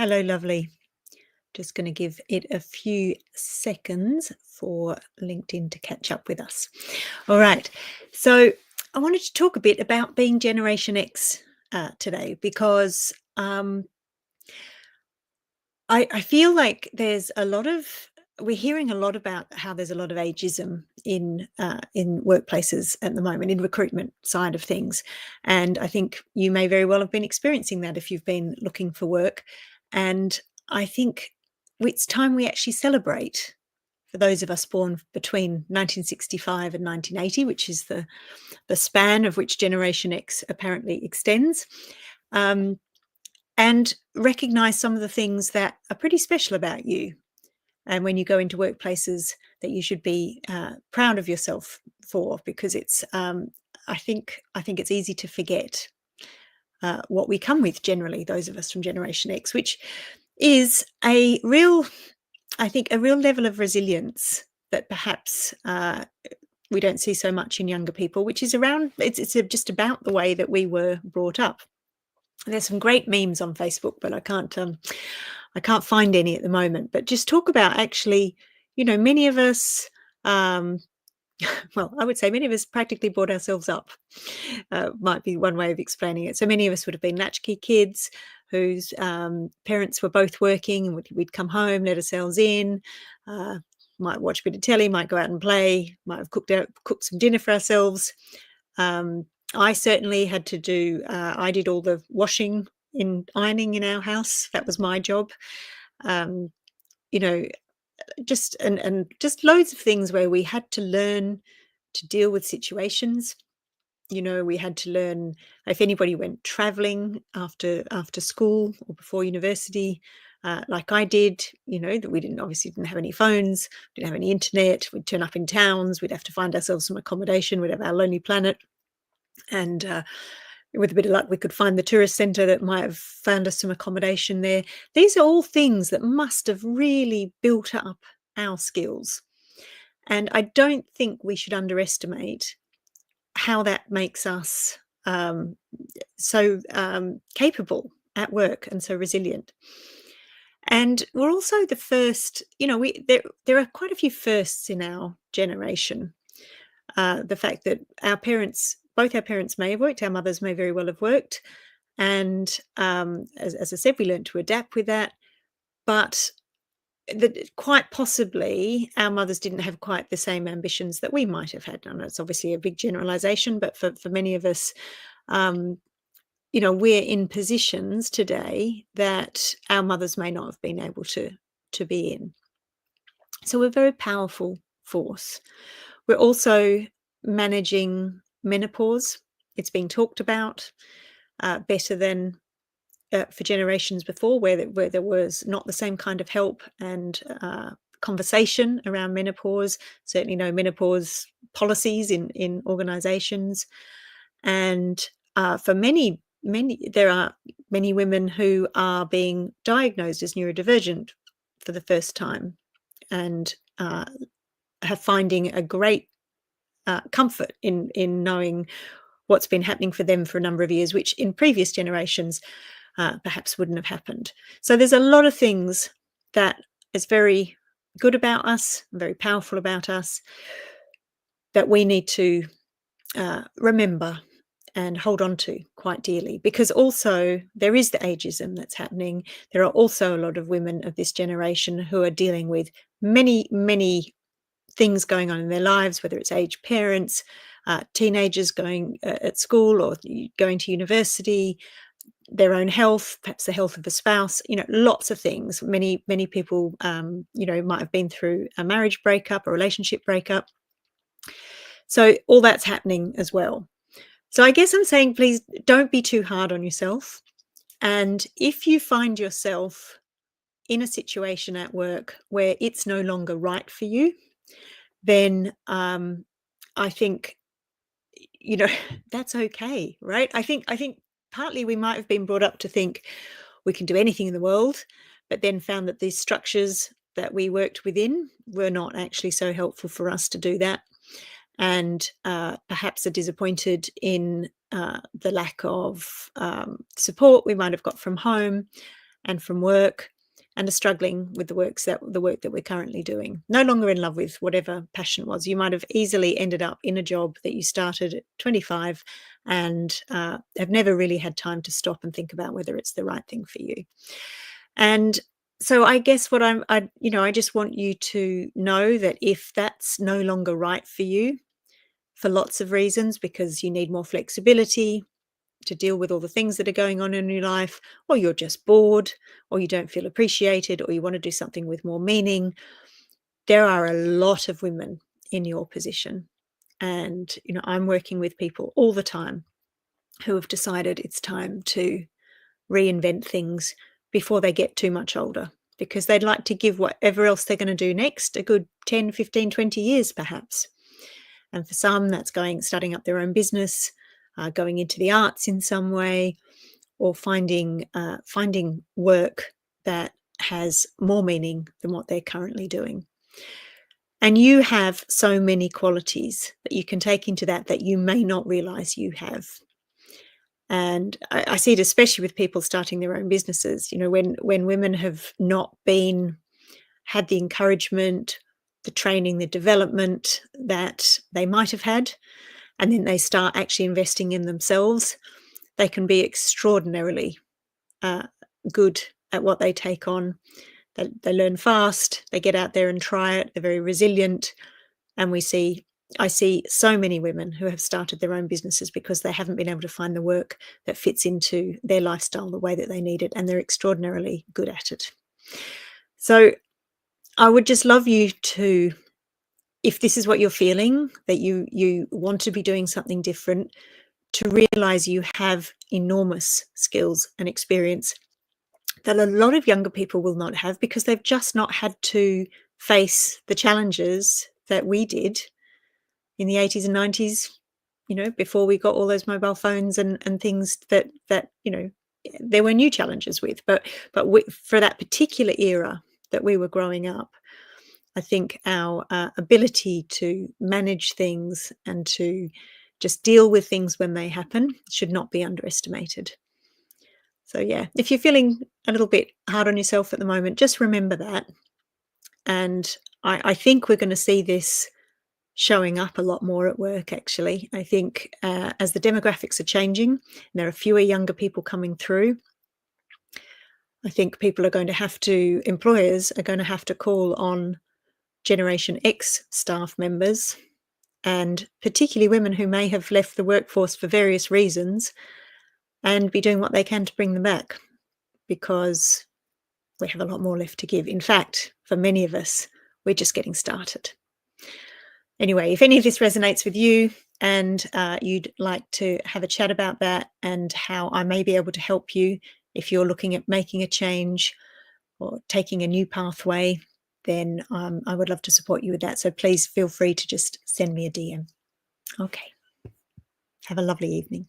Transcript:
Hello, lovely. Just going to give it a few seconds for LinkedIn to catch up with us. All right. So, I wanted to talk a bit about being Generation X today because I feel like we're hearing a lot about how there's a lot of ageism in workplaces at the moment, in recruitment side of things, and I think you may very well have been experiencing that if you've been looking for work. And I think it's time we actually celebrate for those of us born between 1965 and 1980, which is the span of which Generation X apparently extends. Um, and recognize some of the things that are pretty special about you. And when you go into workplaces, that you should be proud of yourself for, because I think it's easy to forget what we come with generally, those of us from Generation X, which is I think, a real level of resilience that perhaps we don't see so much in younger people, which is around, it's just about the way that we were brought up. There's some great memes on Facebook, but I can't find any at the moment. But just talk about actually, many of us, um, well, I would say many of us practically brought ourselves up. Might be one way of explaining it. So many of us would have been latchkey kids whose parents were both working, and we'd come home, let ourselves in. Uh, might watch a bit of telly, might go out and play, might have cooked some dinner for ourselves. Um, I certainly had to do. I did all the washing in ironing in our house. That was my job. Um, you know, just loads of things where we had to learn to deal with situations. We had to learn if anybody went traveling after school or before university, like I did. That we didn't have any phones, didn't have any internet. We'd turn up in towns. We'd have to find ourselves some accommodation. We'd have our Lonely Planet, and with a bit of luck, we could find the tourist centre that might have found us some accommodation there. These are all things that must have really built up our skills. And I don't think we should underestimate how that makes us so capable at work and so resilient. And we're also the first, there are quite a few firsts in our generation. The fact that both our parents may have worked, our mothers may very well have worked. And as I said, we learned to adapt with that. But that quite possibly our mothers didn't have quite the same ambitions that we might have had. I know it's obviously a big generalization, but for many of us, um, we're in positions today that our mothers may not have been able to be in. So we're a very powerful force. We're also managing menopause. It's being talked about better than for generations before, where there was not the same kind of help and conversation around menopause. Certainly, no menopause policies in organisations, and for there are many women who are being diagnosed as neurodivergent for the first time, and have finding a great comfort in knowing what's been happening for them for a number of years, which in previous generations perhaps wouldn't have happened. So there's a lot of things that is very good about us, very powerful about us, that we need to remember and hold on to quite dearly, because also there is the ageism that's happening. There are also a lot of women of this generation who are dealing with many things going on in their lives, whether it's aged parents, teenagers going at school or going to university, their own health, perhaps the health of a spouse, lots of things. Many people, might have been through a marriage breakup, a relationship breakup. So all that's happening as well. So I guess I'm saying, please don't be too hard on yourself. And if you find yourself in a situation at work where it's no longer right for you, then I think, that's okay, right? I think partly we might have been brought up to think we can do anything in the world, but then found that these structures that we worked within were not actually so helpful for us to do that. And perhaps are disappointed in the lack of support we might have got from home. and from work, and are struggling with the work that we're currently doing. No longer in love with whatever passion was. You might have easily ended up in a job that you started at 25 and have never really had time to stop and think about whether it's the right thing for you. And so I guess I just want you to know that if that's no longer right for you, for lots of reasons, because you need more flexibility to deal with all the things that are going on in your life, or you're just bored, or you don't feel appreciated, or you want to do something with more meaning, there are a lot of women in your position. And, I'm working with people all the time who have decided it's time to reinvent things before they get too much older, because they'd like to give whatever else they're going to do next a good 10, 15, 20 years perhaps. And for some, that's starting up their own business, going into the arts in some way, or finding work that has more meaning than what they're currently doing. And you have so many qualities that you can take into that you may not realize you have. And I see it especially with people starting their own businesses. When women have not had the encouragement, the training, the development that they might have had, and then they start actually investing in themselves, they can be extraordinarily good at what they take on. They learn fast, they get out there and try it, they're very resilient. And I see so many women who have started their own businesses because they haven't been able to find the work that fits into their lifestyle the way that they need it, and they're extraordinarily good at it. So I would just love you to, if this is what you're feeling, that you want to be doing something different, to realize you have enormous skills and experience that a lot of younger people will not have, because they've just not had to face the challenges that we did in the 80s and 90s, before we got all those mobile phones and things that there were new challenges with. But for that particular era that we were growing up, I think our ability to manage things and to just deal with things when they happen should not be underestimated. So yeah, if you're feeling a little bit hard on yourself at the moment, just remember that. And I think we're going to see this showing up a lot more at work, actually. I think as the demographics are changing, and there are fewer younger people coming through, I think employers are going to have to call on Generation X staff members, and particularly women who may have left the workforce for various reasons, and be doing what they can to bring them back, because we have a lot more left to give. In fact, for many of us, we're just getting started. Anyway, if any of this resonates with you and you'd like to have a chat about that and how I may be able to help you if you're looking at making a change or taking a new pathway, then I would love to support you with that. So please feel free to just send me a DM. Okay. Have a lovely evening.